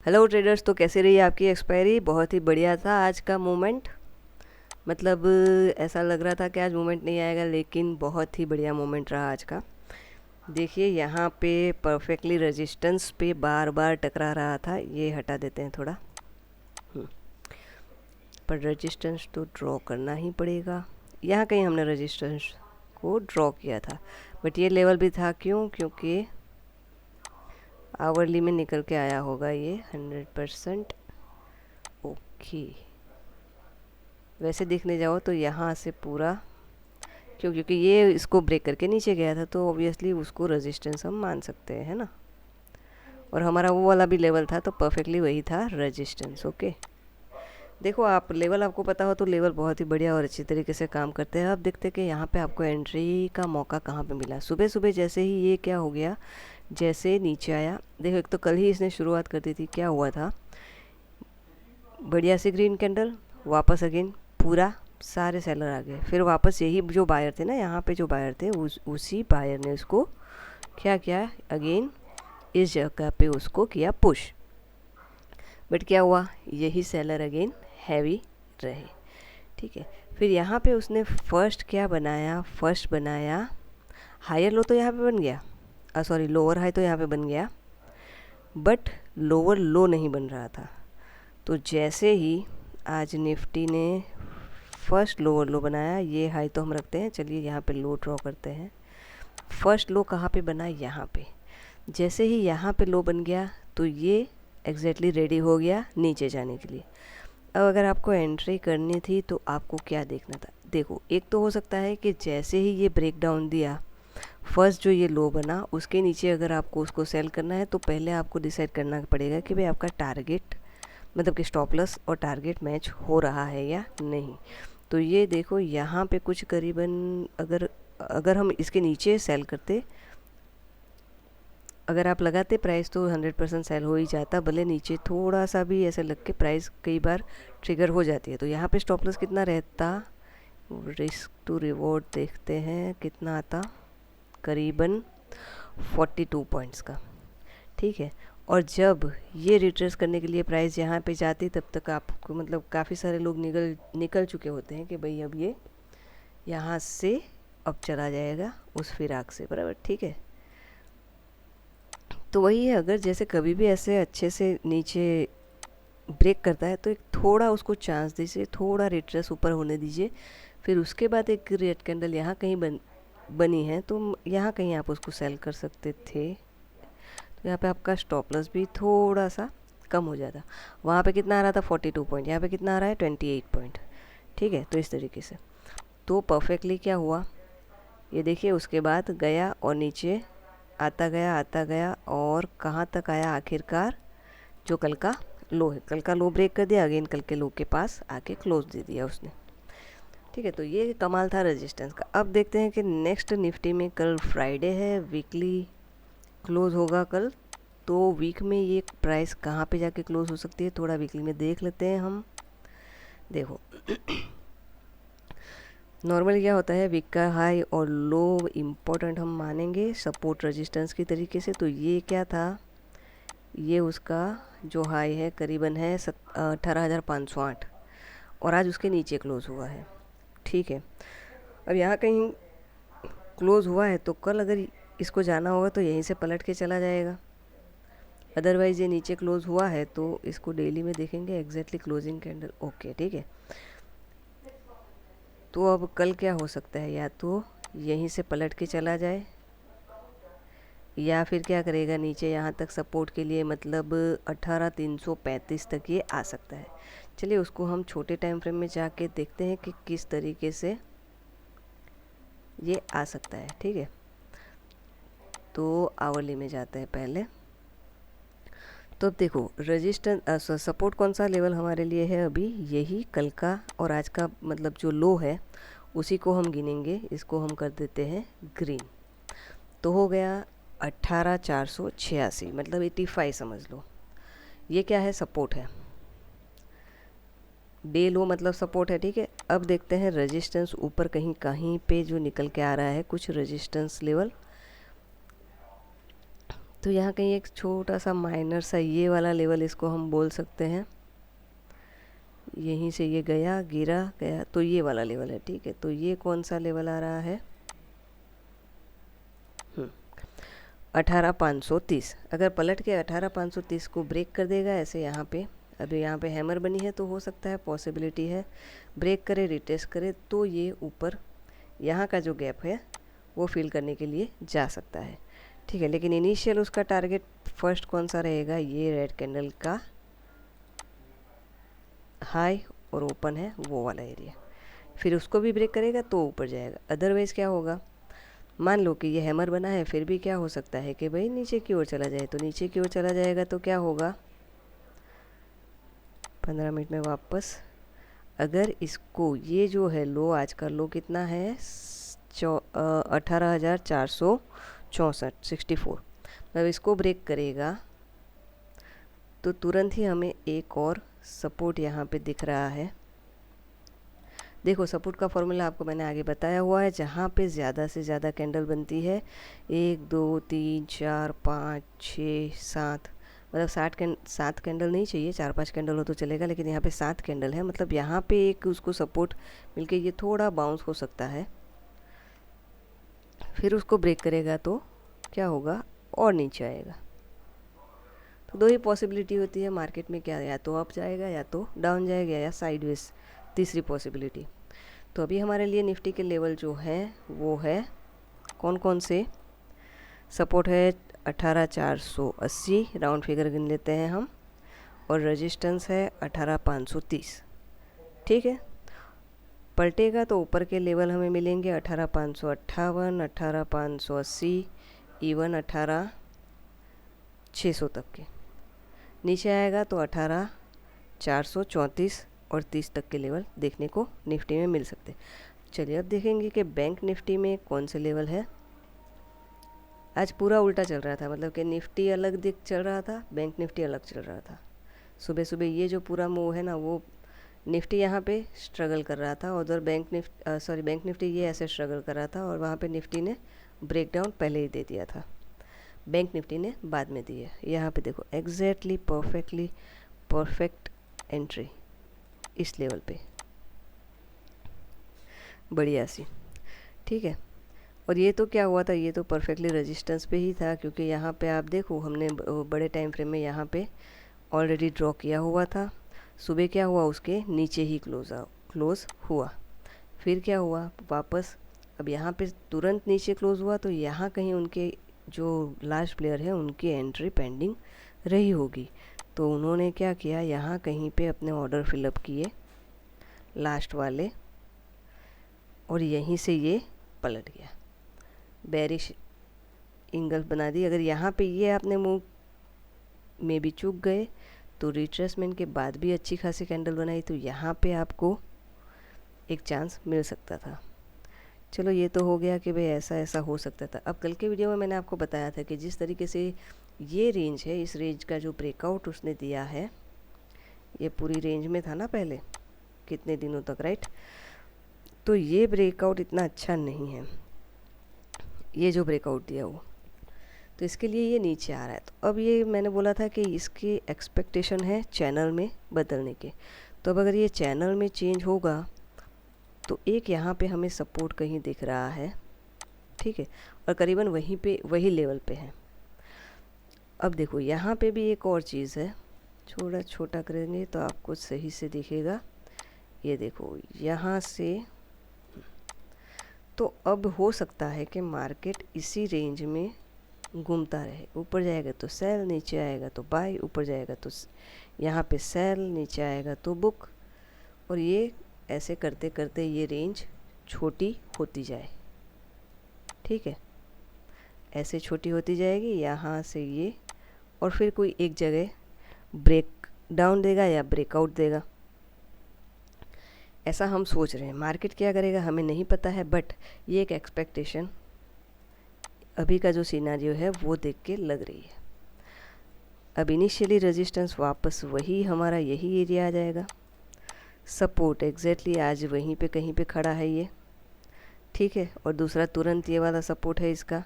Hello traders, तो कैसे रही आपकी एक्सपायरी? बहुत ही बढ़िया था आज का मोमेंट। मतलब ऐसा लग रहा था कि आज मोमेंट नहीं आएगा, लेकिन बहुत ही बढ़िया मोमेंट रहा आज का। देखिए यहाँ पे परफेक्टली रेजिस्टेंस पे बार बार टकरा रहा था। ये हटा देते हैं थोड़ा। हम्म, पर रेजिस्टेंस तो ड्रॉ करना ही पड़ेगा। यहाँ कहीं हमने रेजिस्टेंस को ड्रॉ किया था, बट ये लेवल भी था। क्यों? क्योंकि आवरली में निकल के आया होगा ये 100%। ओके, वैसे देखने जाओ तो यहाँ से पूरा क्योंकि ये इसको ब्रेक करके नीचे गया था, तो ऑब्वियसली उसको रेजिस्टेंस हम मान सकते हैं, है ना। और हमारा वो वाला भी लेवल था, तो परफेक्टली वही था रेजिस्टेंस। ओके, देखो आप लेवल आपको पता हो तो लेवल बहुत ही बढ़िया और अच्छी तरीके से काम करते हैं। अब देखते हैं कि यहाँ पे आपको एंट्री का मौका कहाँ पे मिला। सुबह सुबह जैसे ही ये क्या हो गया, जैसे नीचे आया, देखो एक तो कल ही इसने शुरुआत कर दी थी। क्या हुआ था, बढ़िया सी ग्रीन कैंडल, वापस अगेन पूरा सारे सेलर आ गए। फिर वापस यही जो बायर थे ना, यहाँ पे जो बायर थे, उसी बायर ने उसको क्या किया, अगेन इस जगह पे उसको किया पुश। बट क्या हुआ, यही सेलर अगेन हैवी रहे। ठीक है, फिर यहाँ पे उसने फर्स्ट क्या बनाया, फर्स्ट बनाया हायर लो, तो यहाँ पे बन गया, सॉरी लोअर हाई तो यहाँ पे बन गया, बट लोअर लो नहीं बन रहा था। तो जैसे ही आज निफ्टी ने फर्स्ट लोअर लो बनाया, ये हाई तो हम रखते हैं, चलिए यहाँ पे लो ड्रॉ करते हैं। फर्स्ट लो कहाँ पे बना, यहाँ पे। जैसे ही यहाँ पे लो बन गया, तो ये एग्जैक्टली रेडी हो गया नीचे जाने के लिए। अब अगर आपको एंट्री करनी थी तो आपको क्या देखना था, देखो एक तो हो सकता है कि जैसे ही ये ब्रेक डाउन दिया, फर्स्ट जो ये लो बना उसके नीचे अगर आपको उसको सेल करना है, तो पहले आपको डिसाइड करना पड़ेगा कि भाई आपका टारगेट, मतलब कि स्टॉप लॉस और टारगेट मैच हो रहा है या नहीं। तो ये देखो यहाँ पे कुछ करीबन अगर अगर हम इसके नीचे सेल करते, अगर आप लगाते प्राइस, तो 100% सेल हो ही जाता। भले नीचे थोड़ा सा भी ऐसा लग के प्राइस कई बार ट्रिगर हो जाती है। तो यहाँ पे स्टॉप लॉस कितना रहता, रिस्क टू रिवॉर्ड देखते हैं कितना आता, करीबन 42 पॉइंट्स का। ठीक है, और जब ये रिट्रेस करने के लिए प्राइस यहाँ पे जाती, तब तक आपको मतलब काफ़ी सारे लोग निकल चुके होते हैं कि भाई अब ये यहाँ से अब चला जाएगा उस फिराक से, बराबर। ठीक है, तो वही है, अगर जैसे कभी भी ऐसे अच्छे से नीचे ब्रेक करता है, तो एक थोड़ा उसको चांस दीजिए, थोड़ा रिट्रेस ऊपर होने दीजिए। फिर उसके बाद एक रेड कैंडल यहाँ कहीं बनी है, तो यहाँ कहीं आप उसको सेल कर सकते थे। तो यहाँ पे आपका स्टॉप लॉस भी थोड़ा सा कम हो जाता। वहाँ पे कितना आ रहा था 42 पॉइंट, यहाँ पे कितना आ रहा है 28 पॉइंट। ठीक है, तो इस तरीके से तो परफेक्टली क्या हुआ, ये देखिए उसके बाद गया और नीचे आता गया और कहाँ तक आया आखिरकार, जो कल का लो है, कल का लो ब्रेक कर दिया, अगेन कल के लो के पास आके क्लोज दे दिया उसने। ठीक है, तो ये कमाल था रेजिस्टेंस का। अब देखते हैं कि नेक्स्ट निफ्टी में, कल फ्राइडे है, वीकली क्लोज होगा कल, तो वीक में ये प्राइस कहाँ पे जाके क्लोज हो सकती है, थोड़ा वीकली में देख लेते हैं हम। देखो नॉर्मली क्या होता है, वीक का हाई और लो इम्पोर्टेंट हम मानेंगे सपोर्ट रेजिस्टेंस की तरीके से। तो ये क्या था, ये उसका जो हाई है करीबन है 18,508, और आज उसके नीचे क्लोज हुआ है। ठीक है, अब यहाँ कहीं क्लोज हुआ है, तो कल अगर इसको जाना होगा तो यहीं से पलट के चला जाएगा। अदरवाइज़ ये नीचे क्लोज हुआ है तो इसको डेली में देखेंगे एग्जैक्टली क्लोजिंग कैंडल। ओके, ठीक है, तो अब कल क्या हो सकता है, या तो यहीं से पलट के चला जाए, या फिर क्या करेगा, नीचे यहाँ तक सपोर्ट के लिए, मतलब 18,335 तक ये आ सकता है। चलिए उसको हम छोटे टाइम फ्रेम में जाके देखते हैं कि किस तरीके से ये आ सकता है। ठीक है, तो आवरली में जाते हैं पहले। तो अब देखो रेजिस्टेंस सपोर्ट कौन सा लेवल हमारे लिए है अभी, यही कल का और आज का, मतलब जो लो है उसी को हम गिनेंगे। इसको हम कर देते हैं ग्रीन, तो हो गया 18,486, मतलब 85 समझ लो। ये क्या है, सपोर्ट है, डे लो मतलब सपोर्ट है। ठीक है, अब देखते हैं रेजिस्टेंस ऊपर कहीं कहीं पे जो निकल के आ रहा है, कुछ रेजिस्टेंस लेवल। तो यहाँ कहीं एक छोटा सा माइनर सा ये वाला लेवल इसको हम बोल सकते हैं, यहीं से ये गया गिरा गया तो ये वाला लेवल है, ठीक है। तो ये कौन सा लेवल आ रहा है, 18,530। अगर पलट के 18,530 को ब्रेक कर देगा ऐसे यहाँ पे, अभी यहाँ पे हैमर बनी है तो हो सकता है, पॉसिबिलिटी है, ब्रेक करे रिटेस्ट करे तो ये ऊपर यहाँ का जो गैप है वो फिल करने के लिए जा सकता है, ठीक है। लेकिन इनिशियल उसका टारगेट फर्स्ट कौन सा रहेगा, ये रेड कैंडल का हाई और ओपन है वो वाला एरिया, फिर उसको भी ब्रेक करेगा तो ऊपर जाएगा। अदरवाइज़ क्या होगा, मान लो कि ये हैमर बना है, फिर भी क्या हो सकता है कि भाई नीचे की ओर चला जाए, तो नीचे की ओर चला जाएगा तो क्या होगा, 15 मिनट में वापस अगर इसको, ये जो है लो, आज का लो कितना है 18,464, 64, मतलब इसको ब्रेक करेगा तो तुरंत ही हमें एक और सपोर्ट यहाँ पे दिख रहा है। देखो सपोर्ट का फॉर्मूला आपको मैंने आगे बताया हुआ है, जहाँ पे ज़्यादा से ज़्यादा कैंडल बनती है, 1 2 3 4 5 6 7, मतलब 7 कैंडल नहीं चाहिए, 4-5 कैंडल हो तो चलेगा, लेकिन यहाँ पे 7 कैंडल है, मतलब यहाँ पे एक उसको सपोर्ट मिलके ये थोड़ा बाउंस हो सकता है, फिर उसको ब्रेक करेगा तो क्या होगा, और नीचे आएगा। तो दो ही पॉसिबिलिटी होती है मार्केट में, क्या या तो अप जाएगा या तो डाउन जाएगा या साइडवेज, तीसरी पॉसिबिलिटी। तो अभी हमारे लिए निफ्टी के लेवल जो हैं वो है कौन कौन से, सपोर्ट है 18,480, राउंड फिगर गिन लेते हैं हम, और रेजिस्टेंस है 18,530, ठीक है। पलटेगा तो ऊपर के लेवल हमें मिलेंगे 18,558, 18,580, इवन 18,600 तक के। नीचे आएगा तो 18,434 और 30 तक के लेवल देखने को निफ्टी में मिल सकते। चलिए अब देखेंगे कि बैंक निफ्टी में कौन से लेवल है। आज पूरा उल्टा चल रहा था, मतलब कि निफ्टी अलग दिख चल रहा था, बैंक निफ्टी अलग चल रहा था। सुबह सुबह ये जो पूरा मूव है ना, वो निफ्टी यहाँ पे स्ट्रगल कर रहा था, उधर बैंक निफ्टी ये ऐसे स्ट्रगल कर रहा था, और वहाँ पे निफ्टी ने ब्रेकडाउन पहले ही दे दिया था, बैंक निफ्टी ने बाद में दी है। यहाँ पे देखो एग्जैक्टली परफेक्ट एंट्री इस लेवल पे, बढ़िया सी, ठीक है। और ये तो क्या हुआ था, ये तो परफेक्टली रेजिस्टेंस पे ही था, क्योंकि यहाँ पे आप देखो हमने बड़े टाइम फ्रेम में यहाँ पे ऑलरेडी ड्रॉ किया हुआ था। सुबह क्या हुआ, उसके नीचे ही क्लोज़ हुआ, फिर क्या हुआ वापस, अब यहाँ पे तुरंत नीचे क्लोज़ हुआ, तो यहाँ कहीं उनके जो लास्ट प्लेयर है उनकी एंट्री पेंडिंग रही होगी, तो उन्होंने क्या किया, यहाँ कहीं पे अपने ऑर्डर फिलअप किए लास्ट वाले, और यहीं से ये पलट गया, बेरिश इंगल्फ बना दी। अगर यहाँ पे ये आपने मूव में भी चूक गए तो रिट्रेसमेंट के बाद भी अच्छी खासी कैंडल बनाई, तो यहाँ पे आपको एक चांस मिल सकता था। चलो ये तो हो गया कि भाई ऐसा ऐसा हो सकता था। अब कल के वीडियो में मैंने आपको बताया था कि जिस तरीके से ये रेंज है, इस रेंज का जो ब्रेकआउट उसने दिया है, ये पूरी रेंज में था ना पहले कितने दिनों तक, राइट। तो ये ब्रेकआउट इतना अच्छा नहीं है, ये जो ब्रेकआउट दिया वो, तो इसके लिए ये नीचे आ रहा है। तो अब ये मैंने बोला था कि इसकी एक्सपेक्टेशन है चैनल में बदलने के, तो अब अगर ये चैनल में चेंज होगा तो एक यहाँ पे हमें सपोर्ट कहीं दिख रहा है, ठीक है, और करीबन वहीं पे वही लेवल पे है। अब देखो यहाँ पे भी एक और चीज़ है, थोड़ा छोटा करेंगे तो आपको सही से दिखेगा, ये देखो यहाँ से। तो अब हो सकता है कि मार्केट इसी रेंज में घूमता रहे, ऊपर जाएगा तो सेल, नीचे आएगा तो बाय, ऊपर जाएगा तो यहाँ पे सेल, नीचे आएगा तो बुक, और ये ऐसे करते करते ये रेंज छोटी होती जाए, ठीक है, ऐसे छोटी होती जाएगी यहाँ से ये, और फिर कोई एक जगह ब्रेक डाउन देगा या ब्रेकआउट देगा, ऐसा हम सोच रहे हैं। मार्केट क्या करेगा हमें नहीं पता है, बट ये एक एक्सपेक्टेशन अभी का जो सिनेरियो है वो देख के लग रही है। अब इनिशियली रेजिस्टेंस वापस वही हमारा यही एरिया आ जाएगा, सपोर्ट एग्जैक्टली आज वहीं पे कहीं पे खड़ा है ये, ठीक है, और दूसरा तुरंत ये वाला सपोर्ट है इसका,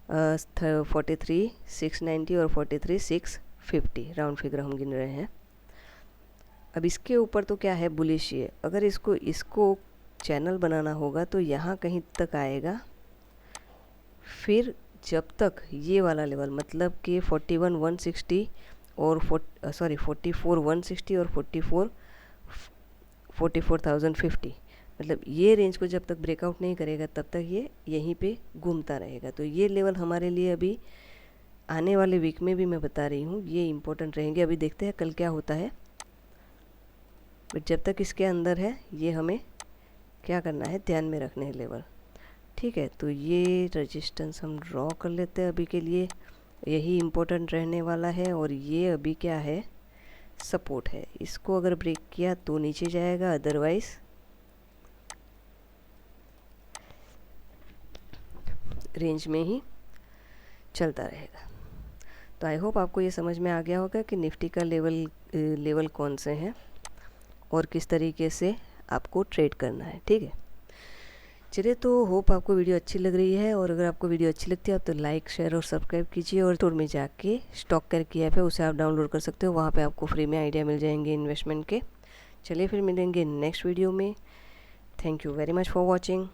43,690 और 43,650 राउंड फिगर हम गिन रहे हैं। अब इसके ऊपर तो क्या है, बुलिश ये, अगर इसको चैनल बनाना होगा तो यहाँ कहीं तक आएगा, फिर जब तक ये वाला लेवल मतलब कि 41,160 और 44,160 और 44,050 मतलब ये रेंज को जब तक ब्रेकआउट नहीं करेगा तब तक ये यहीं पे घूमता रहेगा। तो ये लेवल हमारे लिए अभी आने वाले वीक में भी मैं बता रही हूँ ये इम्पोर्टेंट रहेंगे। अभी देखते हैं कल क्या होता है, बट जब तक इसके अंदर है ये हमें क्या करना है, ध्यान में रखने हैं लेवल। ठीक है, तो ये रेजिस्टेंस हम ड्रॉ कर लेते हैं अभी के लिए, यही इम्पोर्टेंट रहने वाला है। और ये अभी क्या है, सपोर्ट है, इसको अगर ब्रेक किया तो नीचे जाएगा, अदरवाइज रेंज में ही चलता रहेगा। तो आई होप आपको ये समझ में आ गया होगा कि निफ्टी का लेवल कौन से हैं और किस तरीके से आपको ट्रेड करना है। ठीक है, चलिए, तो होप आपको वीडियो अच्छी लग रही है, और अगर आपको वीडियो अच्छी लगती है तो लाइक, शेयर और सब्सक्राइब कीजिए। और स्टोर में जाके स्टॉक करके ऐप है उसे आप डाउनलोड कर सकते हो, वहाँ पे आपको फ्री में आइडिया मिल जाएंगे इन्वेस्टमेंट के। चलिए फिर मिलेंगे नेक्स्ट वीडियो में। Thank you very much for watching.